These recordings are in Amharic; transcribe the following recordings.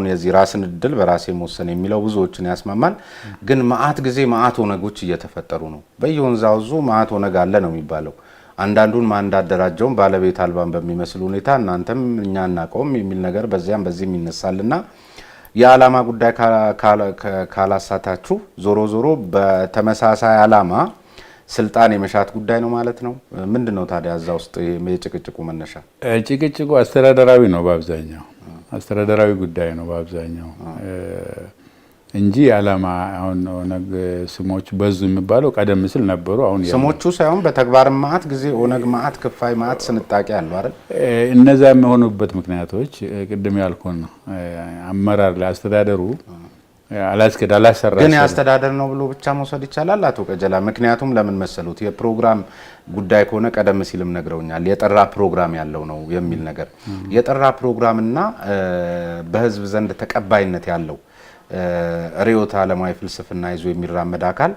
አሁን የዚህ ራስን እድል በራሴ መወሰን የሚለው ብዙዎችን ያስማማል። ግን ማአት ጊዜ ማአት ኦነጎች እየተፈጠሩ ነው። በየወንዛውዙ ማአት ኦነግ አለ ነው የሚባለው። አንዳንዱን ማን እንዳደራጀውም ባለቤት አልባን በሚመስል ሁኔታ እናንተም እኛ እናቀውም የሚል ነገር በዚያም በዚህም ይነሳልና የዓላማ ጉዳይ ካላሳታችሁ ዞሮ ዞሮ በተመሳሳይ ዓላማ ስልጣን የመሻት ጉዳይ ነው ማለት ነው። ምንድነው ታዲያ እዛ ውስጥ የጭቅጭቁ መነሻ? ጭቅጭቁ አስተዳደራዊ ነው በአብዛኛው አስተዳደራዊ ጉዳይ ነው በአብዛኛው እንጂ ዓላማ አሁን ኦነግ ስሞች በዙ የሚባለው ቀደም ሲል ነበሩ። አሁን ስሞቹ ሳይሆን በተግባር ማአት ጊዜ ኦነግ ማአት ክፋይ ማአት ስንጣቂ አለው አይደል? እነዛ የሚሆኑበት ምክንያቶች ቅድም ያልኩን አመራር ለአስተዳደሩ አላሰራ ግን ያስተዳደር ነው ብሎ ብቻ መውሰድ ይቻላል አቶ ቀጀላ? ምክንያቱም ለምን መሰሉት የፕሮግራም ጉዳይ ከሆነ ቀደም ሲልም ነግረውኛል የጠራ ፕሮግራም ያለው ነው የሚል ነገር የጠራ ፕሮግራምና በህዝብ ዘንድ ተቀባይነት ያለው ሪዮት ዓለማዊ ፍልስፍና ይዞ የሚራመድ አካል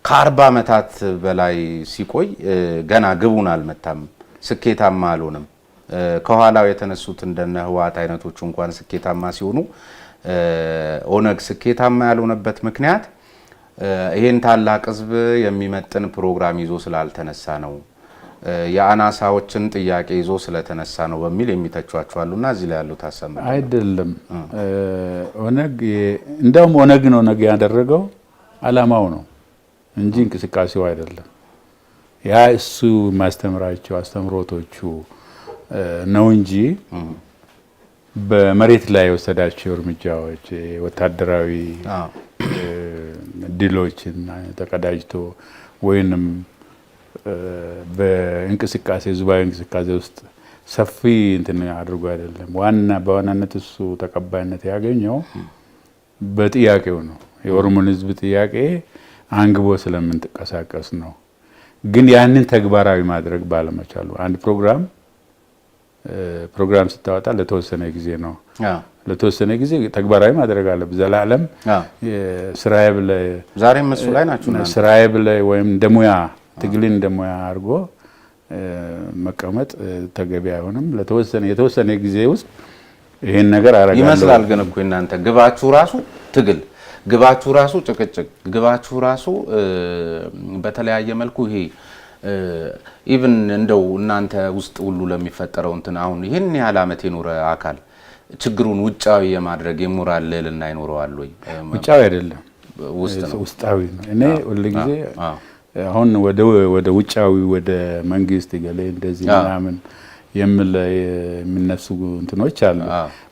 ከ40 ዓመታት በላይ ሲቆይ ገና ግቡን አልመታም፣ ስኬታማ አልሆነም። ከኋላው የተነሱት እንደነ ህወሓት አይነቶቹ እንኳን ስኬታማ ሲሆኑ ኦነግ ስኬታማ ያልሆነበት ምክንያት ይሄን ታላቅ ህዝብ የሚመጥን ፕሮግራም ይዞ ስላልተነሳ ነው፣ የአናሳዎችን ጥያቄ ይዞ ስለተነሳ ነው በሚል የሚተቿቸው አሉና እዚህ ላይ ያለው ታሰማ አይደለም። ኦነግ እንደውም ኦነግ ነው ኦነግ ያደረገው ዓላማው ነው እንጂ እንቅስቃሴው አይደለም። ያ እሱ ማስተምራቸው አስተምሮቶቹ ነው እንጂ በመሬት ላይ የወሰዳቸው እርምጃዎች ወታደራዊ ድሎችን ተቀዳጅቶ ወይንም በእንቅስቃሴ ህዝባዊ እንቅስቃሴ ውስጥ ሰፊ እንትን አድርጎ አይደለም። በዋናነት እሱ ተቀባይነት ያገኘው በጥያቄው ነው። የኦሮሞን ህዝብ ጥያቄ አንግቦ ስለምንተቀሳቀስ ነው። ግን ያንን ተግባራዊ ማድረግ ባለመቻሉ አንድ ፕሮግራም ስታወጣ ለተወሰነ ጊዜ ነው። ለተወሰነ ጊዜ ተግባራዊ ማድረግ አለበት። ዘላለም ስራዬ ብለህ ዛሬም እሱ ላይ ናችሁ ስራዬ ብለህ ወይም እንደሙያ ትግልን እንደሙያ አድርጎ መቀመጥ ተገቢ አይሆንም። የተወሰነ ጊዜ ውስጥ ይሄን ነገር አረጋለሁ ይመስላል። ግን እኮ እናንተ ግባችሁ ራሱ ትግል፣ ግባችሁ ራሱ ጭቅጭቅ፣ ግባችሁ ራሱ በተለያየ መልኩ ይሄ ኢቭን እንደው እናንተ ውስጥ ሁሉ ለሚፈጠረው እንትን አሁን ይሄን ያህል ዓመት የኖረ አካል ችግሩን ውጫዊ የማድረግ የሞራል ልዕልና ይኖረዋል ወይ? ውጫዊ አይደለም ውስጣዊ ነው። እኔ ሁሉ ጊዜ አሁን ወደ ውጫዊ ወደ መንግስት ገለ እንደዚህ ምናምን የሚነሱ እንትኖች አሉ።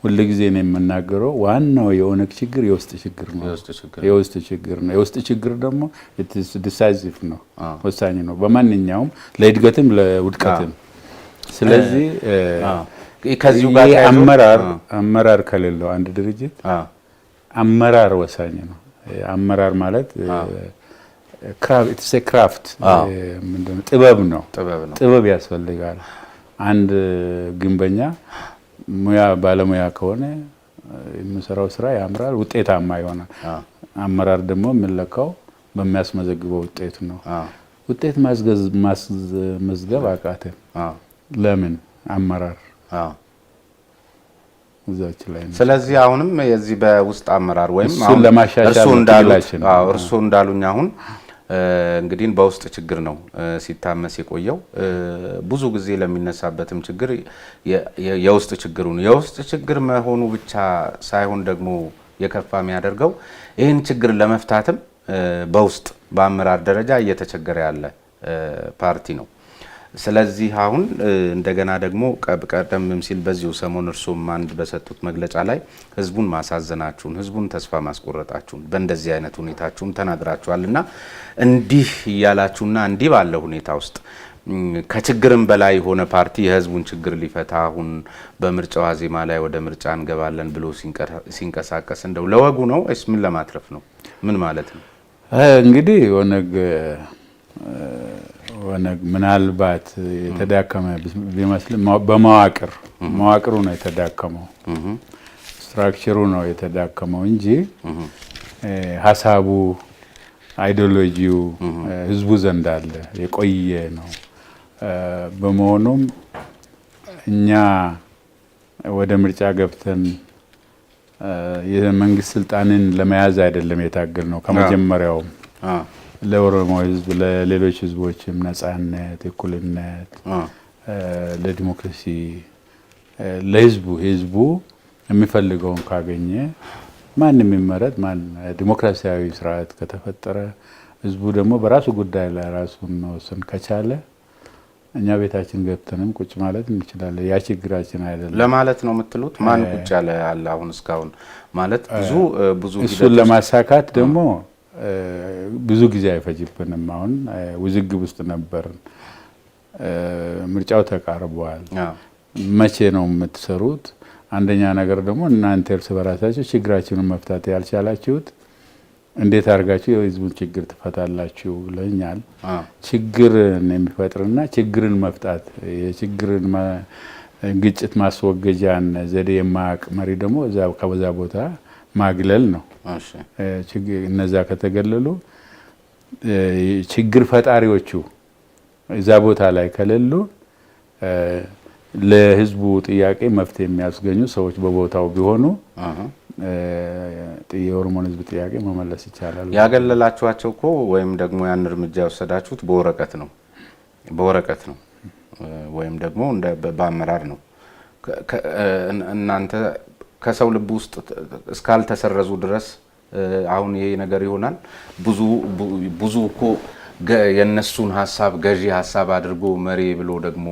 ሁሉ ጊዜ ነው የምናገረው ዋናው የኦነግ ችግር የውስጥ ችግር ነው። የውስጥ ችግር ደግሞ ዲሳይሲቭ ነው፣ ወሳኝ ነው በማንኛውም ለእድገትም ለውድቀትም። ስለዚህ ከዚሁ ጋር አመራር ከሌለው አንድ ድርጅት አመራር ወሳኝ ነው። አመራር ማለት ክራፍት ምንድነው? ጥበብ ነው። ጥበብ ያስፈልጋል። አንድ ግንበኛ ባለሙያ ከሆነ የሚሰራው ስራ ያምራል፣ ውጤታማ ይሆናል። አመራር ደግሞ የሚለካው በሚያስመዘግበው ውጤት ነው። ውጤት ማስመዝገብ አቃተን። ለምን? አመራር እዛች ላይ ነው። ስለዚህ አሁንም የዚህ በውስጥ አመራር ወይም እሱን ለማሻሻል እርሱ እንዳሉኝ አሁን እንግዲህ በውስጥ ችግር ነው ሲታመስ የቆየው። ብዙ ጊዜ ለሚነሳበትም ችግር የውስጥ ችግር መሆኑ ብቻ ሳይሆን ደግሞ የከፋ የሚያደርገው ይህን ችግር ለመፍታትም በውስጥ በአመራር ደረጃ እየተቸገረ ያለ ፓርቲ ነው። ስለዚህ አሁን እንደገና ደግሞ ቀደም ሲል በዚሁ ሰሞን እርሶም አንድ በሰጡት መግለጫ ላይ ህዝቡን ማሳዘናችሁን፣ ህዝቡን ተስፋ ማስቆረጣችሁን በእንደዚህ አይነት ሁኔታችሁም ተናግራችኋልና እንዲህ እያላችሁና እንዲህ ባለ ሁኔታ ውስጥ ከችግርም በላይ የሆነ ፓርቲ የህዝቡን ችግር ሊፈታ አሁን በምርጫው ዋዜማ ላይ ወደ ምርጫ እንገባለን ብሎ ሲንቀሳቀስ እንደው ለወጉ ነው ወይስ ምን ለማትረፍ ነው? ምን ማለት ነው? እንግዲህ ኦነግ ምናልባት የተዳከመ ቢመስል በመዋቅሩ ነው የተዳከመው፣ ስትራክቸሩ ነው የተዳከመው እንጂ ሀሳቡ አይዲዮሎጂው ህዝቡ ዘንድ አለ፣ የቆየ ነው። በመሆኑም እኛ ወደ ምርጫ ገብተን የመንግስት ስልጣንን ለመያዝ አይደለም የታገል ነው ከመጀመሪያው ለኦሮሞ ህዝብ ለሌሎች ህዝቦችም ነጻነት፣ እኩልነት፣ ለዲሞክራሲ ለህዝቡ የሚፈልገውን ካገኘ ማንም ይመረጥ ማን ዲሞክራሲያዊ ስርዓት ከተፈጠረ ህዝቡ ደግሞ በራሱ ጉዳይ ላይ ራሱን መወሰን ከቻለ እኛ ቤታችን ገብተንም ቁጭ ማለት እንችላለን። ያ ችግራችን አይደለም ለማለት ነው የምትሉት። ማን ቁጭ ያለ አለ አሁን እስካሁን ማለት ብዙ እሱን ለማሳካት ደግሞ ብዙ ጊዜ አይፈጅብንም። አሁን ውዝግብ ውስጥ ነበርን። ምርጫው ተቃርቧል። መቼ ነው የምትሰሩት? አንደኛ ነገር ደግሞ እናንተ እርስ በራሳችሁ ችግራችንን መፍታት ያልቻላችሁት እንዴት አድርጋችሁ የህዝቡን ችግር ትፈታላችሁ ብለኛል። ችግርን የሚፈጥርና ችግርን መፍታት የችግርን ግጭት ማስወገጃን ዘዴ የማያውቅ መሪ ደግሞ ከበዛ ቦታ ማግለል ነው። እነዛ ከተገለሉ ችግር ፈጣሪዎቹ እዛ ቦታ ላይ ከሌሉ ለህዝቡ ጥያቄ መፍትሄ የሚያስገኙ ሰዎች በቦታው ቢሆኑ የኦሮሞን ህዝብ ጥያቄ መመለስ ይቻላል። ያገለላችኋቸው እኮ ወይም ደግሞ ያን እርምጃ ወሰዳችሁት በወረቀት ነው ወይም ደግሞ በአመራር ነው። እናንተ ከሰው ልብ ውስጥ እስካልተሰረዙ ድረስ አሁን ይሄ ነገር ይሆናል። ብዙ እኮ የነሱን ሀሳብ ገዢ ሀሳብ አድርጎ መሪ ብሎ ደግሞ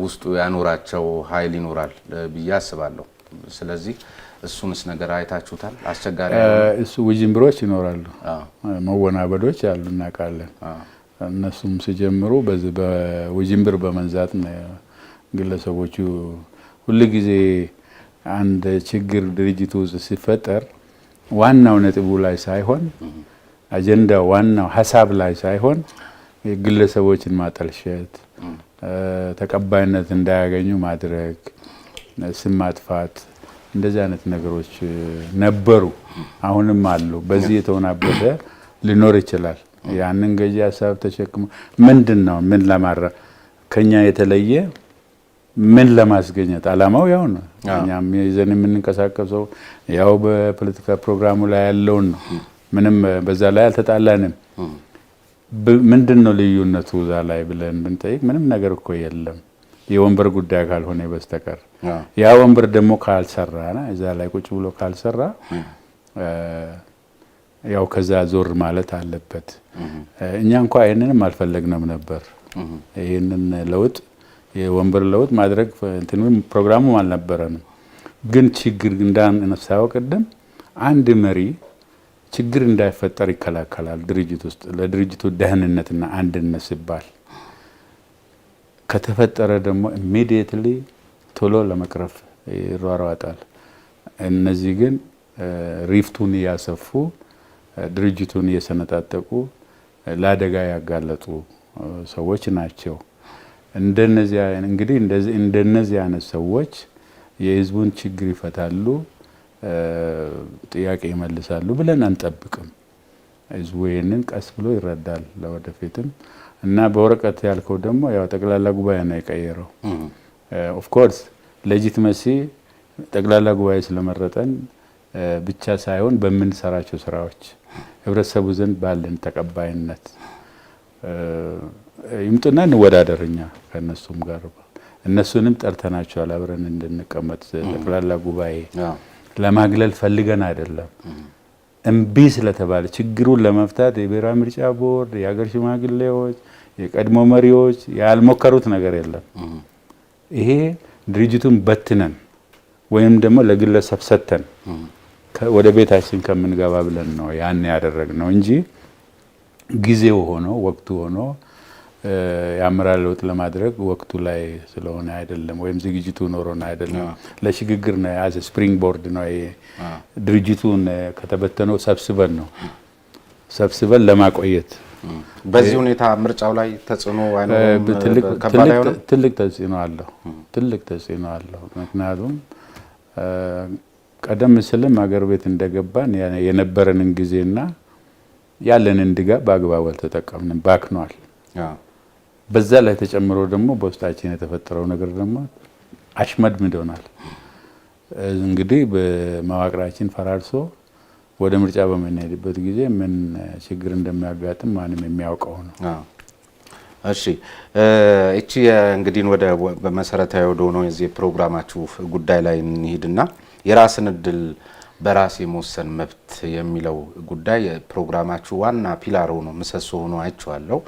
ውስጡ ያኖራቸው ኃይል ይኖራል ብዬ አስባለሁ። ስለዚህ እሱንስ ነገር አይታችሁታል? አስቸጋሪ እሱ ውጅንብሮች ይኖራሉ፣ መወናበዶች አሉ እናውቃለን። እነሱም ሲጀምሩ በዚህ በውጅንብር በመንዛት ግለሰቦቹ ሁልጊዜ አንድ ችግር ድርጅቱ ውስጥ ሲፈጠር ዋናው ነጥቡ ላይ ሳይሆን አጀንዳው ዋናው ሀሳብ ላይ ሳይሆን ግለሰቦችን ማጠልሸት፣ ተቀባይነት እንዳያገኙ ማድረግ፣ ስም ማጥፋት እንደዚህ አይነት ነገሮች ነበሩ፣ አሁንም አሉ። በዚህ የተወናበደ ሊኖር ይችላል። ያንን ገዢ ሀሳብ ተሸክሞ ምንድነው ምን ለማድረግ ከኛ የተለየ ምን ለማስገኘት አላማው ያው ነው። እኛም ይዘን የምንንቀሳቀሰው ያው በፖለቲካ ፕሮግራሙ ላይ ያለውን ነው። ምንም በዛ ላይ አልተጣላንም። ምንድነው ልዩነቱ እዛ ላይ ብለን ብንጠይቅ ምንም ነገር እኮ የለም የወንበር ጉዳይ ካልሆነ በስተቀር። ያ ወንበር ደግሞ ካልሰራና እዛ ላይ ቁጭ ብሎ ካልሰራ ያው ከዛ ዞር ማለት አለበት። እኛ እንኳን ይሄንንም አልፈለግንም ነበር። ይሄንን ለውጥ የወንበር ለውጥ ማድረግ እንትንም ፕሮግራሙ አልነበረንም። ግን ችግር እንዳነሳው ቀደም አንድ መሪ ችግር እንዳይፈጠር ይከላከላል ድርጅት ውስጥ ለድርጅቱ ደህንነትና አንድነት ሲባል። ከተፈጠረ ደግሞ ኢሚዲየትሊ ቶሎ ለመቅረፍ ይሯሯጣል። እነዚህ ግን ሪፍቱን ያሰፉ ድርጅቱን እየሰነጣጠቁ ለአደጋ ያጋለጡ ሰዎች ናቸው። እንደነዚህ እንግዲህ እንደነዚህ አይነት ሰዎች የህዝቡን ችግር ይፈታሉ፣ ጥያቄ ይመልሳሉ ብለን አንጠብቅም። ህዝቡ ይሄንን ቀስ ብሎ ይረዳል ለወደፊትም። እና በወረቀት ያልከው ደግሞ ያው ጠቅላላ ጉባኤ ነው የቀየረው። ኦፍ ኮርስ ሌጂቲመሲ ጠቅላላ ጉባኤ ስለመረጠን ብቻ ሳይሆን በምንሰራቸው ስራዎች ህብረተሰቡ ዘንድ ባለን ተቀባይነት ይምጡና እንወዳደርኛ ከነሱም ጋር እነሱንም ጠርተናቸዋል አብረን እንድንቀመጥ ጠቅላላ ጉባኤ ለማግለል ፈልገን አይደለም። እምቢ ስለተባለ ችግሩን ለመፍታት የብሔራዊ ምርጫ ቦርድ፣ የሀገር ሽማግሌዎች፣ የቀድሞ መሪዎች ያልሞከሩት ነገር የለም። ይሄ ድርጅቱን በትነን ወይም ደግሞ ለግለሰብ ሰተን ወደ ቤታችን ከምንገባ ብለን ነው ያን ያደረግነው እንጂ ጊዜው ሆኖ ወቅቱ ሆኖ የአመራር ለውጥ ለማድረግ ወቅቱ ላይ ስለሆነ አይደለም፣ ወይም ዝግጅቱ ኖሮና አይደለም። ለሽግግር ነው ያዘ ስፕሪንግ ቦርድ ነው ድርጅቱን ከተበተነው ሰብስበን ለማቆየት። በዚህ ሁኔታ ምርጫው ላይ ተጽዕኖ ትልቅ ተጽዕኖ አለው። ምክንያቱም ቀደም ሲልም አገር ቤት እንደገባን የነበረንን ጊዜና ያለንን ድጋፍ በአግባቡ አልተጠቀምንም፣ ባክኗል። በዛ ላይ ተጨምሮ ደግሞ በውስጣችን የተፈጠረው ነገር ደግሞ አሽመድምዶናል። እንግዲህ በመዋቅራችን ፈራርሶ ወደ ምርጫ በምንሄድበት ጊዜ ምን ችግር እንደሚያጋጥም ማንም የሚያውቀው ነው። እሺ እቺ እንግዲህ ወደ በመሰረታዊ ወደ ሆነው የዚህ ፕሮግራማችሁ ጉዳይ ላይ እንሂድና የራስን እድል በራስ የመወሰን መብት የሚለው ጉዳይ ፕሮግራማችሁ ዋና ፒላር ሆኖ ምሰሶ ሆኖ አይቼዋለሁ።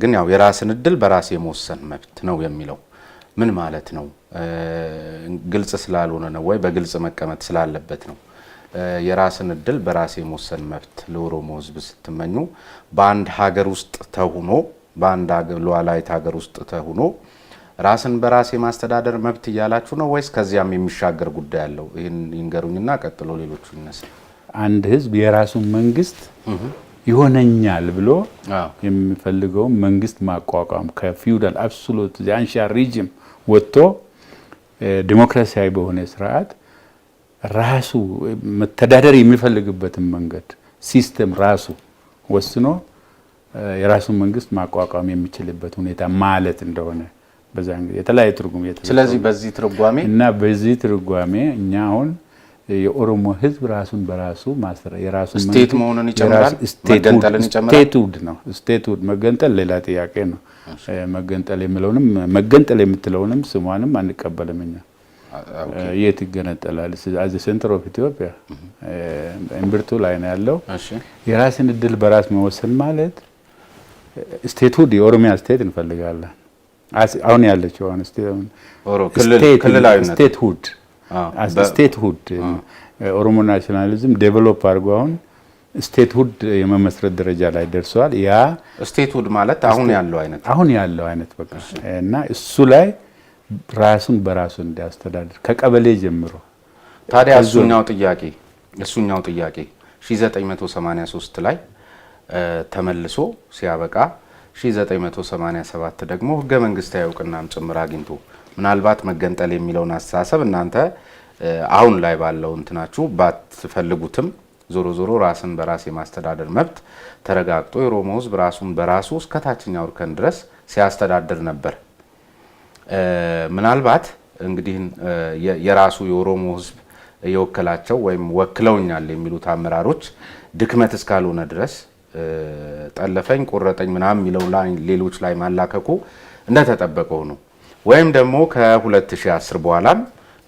ግን ያው የራስን እድል በራስ የመወሰን መብት ነው የሚለው ምን ማለት ነው? ግልጽ ስላልሆነ ነው ወይ በግልጽ መቀመጥ ስላለበት ነው? የራስን እድል በራስ የመወሰን መብት ለኦሮሞ ሕዝብ ስትመኙ በአንድ ሀገር ውስጥ ተሆኖ በአንድ ሉዓላዊት ሀገር ውስጥ ተሆኖ ራስን በራስ የማስተዳደር መብት እያላችሁ ነው ወይስ ከዚያም የሚሻገር ጉዳይ አለው? ይህን ይንገሩኝና ቀጥሎ ሌሎቹ ይነሳ። አንድ ሕዝብ የራሱን መንግስት ይሆነኛል ብሎ የሚፈልገው መንግስት ማቋቋም ከፊውዳል አብሶሉት ዛንሻ ሪጅም ወጥቶ ዲሞክራሲያዊ በሆነ ስርዓት ራሱ መተዳደር የሚፈልግበትን መንገድ ሲስተም ራሱ ወስኖ የራሱን መንግስት ማቋቋም የሚችልበት ሁኔታ ማለት እንደሆነ በዛን የተለያየ ትርጉም የተሰጠው። ስለዚህ በዚህ ትርጓሜ እና በዚህ ትርጓሜ እኛ አሁን የኦሮሞ ህዝብ ራሱን በራሱ ማስተዳደር የራሱ ስቴት መሆኑን ይጨምራል፣ መገንጠልን ይጨምራል። ስቴትሁድ ነው። ስቴትሁድ መገንጠል ሌላ ጥያቄ ነው። መገንጠል የሚለውንም መገንጠል የምትለውንም ስሟንም አንቀበልም እኛ። የት ይገነጠላል? አዚ ሴንተር ኦፍ ኢትዮጵያ እምብርቱ ላይ ነው ያለው። የራስን እድል በራስ መወሰን ማለት ስቴትሁድ የኦሮሚያ ስቴት እንፈልጋለን። አሁን ያለችው አሁን ስቴትሁድ ስቴትሁድ ኦሮሞ ናሽናሊዝም ዴቨሎፕ አድርጎ አሁን ስቴትሁድ የመመስረት ደረጃ ላይ ደርሷል። ያ ስቴትሁድ ማለት አሁን ያለው አይነት በቃ እና እሱ ላይ ራሱን በራሱ እንዲያስተዳድር ከቀበሌ ጀምሮ። ታዲያ እሱኛው ጥያቄ 1983 ላይ ተመልሶ ሲያበቃ 1987 ደግሞ ህገ መንግስታዊ እውቅናም ጭምር አግኝቶ ምናልባት መገንጠል የሚለውን አስተሳሰብ እናንተ አሁን ላይ ባለው እንትናችሁ ባትፈልጉትም ዞሮ ዞሮ ራስን በራስ የማስተዳደር መብት ተረጋግጦ የኦሮሞ ህዝብ ራሱን በራሱ እስከ ታችኛው እርከን ድረስ ሲያስተዳድር ነበር። ምናልባት እንግዲህ የራሱ የኦሮሞ ህዝብ የወከላቸው ወይም ወክለውኛል የሚሉት አመራሮች ድክመት እስካልሆነ ድረስ ጠለፈኝ ቆረጠኝ ምናምን የሚለው ላይ ሌሎች ላይ ማላከኩ እንደተጠበቀው ነው። ወይም ደግሞ ከ2010 በኋላም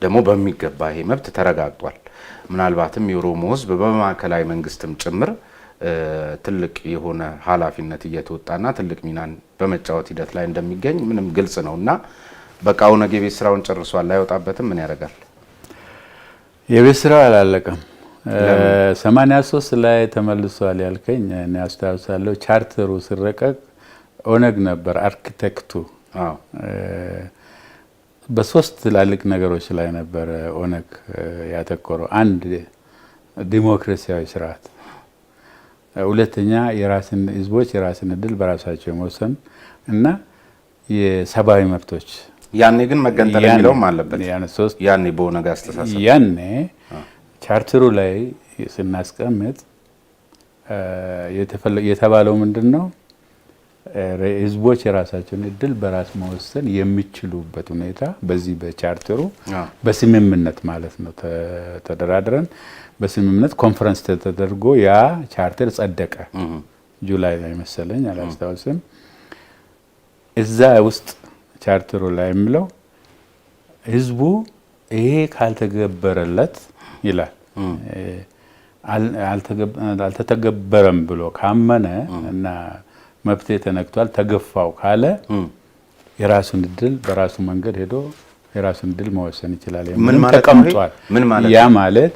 ደግሞ በሚገባ ይሄ መብት ተረጋግጧል። ምናልባትም የኦሮሞ ህዝብ በማዕከላዊ መንግስትም ጭምር ትልቅ የሆነ ኃላፊነት እየተወጣና ትልቅ ሚናን በመጫወት ሂደት ላይ እንደሚገኝ ምንም ግልጽ ነውና በቃ ኦነግ የቤት ስራውን ጨርሷል፣ አይወጣበትም። ምን ያደርጋል? የቤት ስራው አላለቀም። 83 ላይ ተመልሷል ያልከኝ እኔ አስታውሳለሁ። ቻርተሩ ሲረቀቅ ኦነግ ነበር አርኪቴክቱ። በሶስት ትላልቅ ነገሮች ላይ ነበር ኦነግ ያተኮረው። አንድ ዲሞክራሲያዊ ስርዓት፣ ሁለተኛ የራስን ህዝቦች የራስን እድል በራሳቸው የመወሰን እና የሰብአዊ መብቶች። ያኔ ግን መገንጠል የሚለውም አለበት። ያኔ በኦነግ አስተሳሰብ ያኔ ቻርተሩ ላይ ስናስቀምጥ የተባለው ምንድነው? ህዝቦች የራሳቸውን እድል በራስ መወሰን የሚችሉበት ሁኔታ በዚህ በቻርተሩ በስምምነት ማለት ነው ተደራድረን በስምምነት ኮንፈረንስ ተደርጎ ያ ቻርተር ጸደቀ። ጁላይ ላይ መሰለኝ አላስታውስም። እዛ ውስጥ ቻርተሩ ላይ የሚለው ህዝቡ ይሄ ካልተገበረለት ይላል አልተተገበረም ብሎ ካመነ እና መብቴ ተነክቷል ተገፋው ካለ የራሱን እድል በራሱ መንገድ ሄዶ የራሱን እድል መወሰን ይችላል። ምን ተቀምጧል። ያ ማለት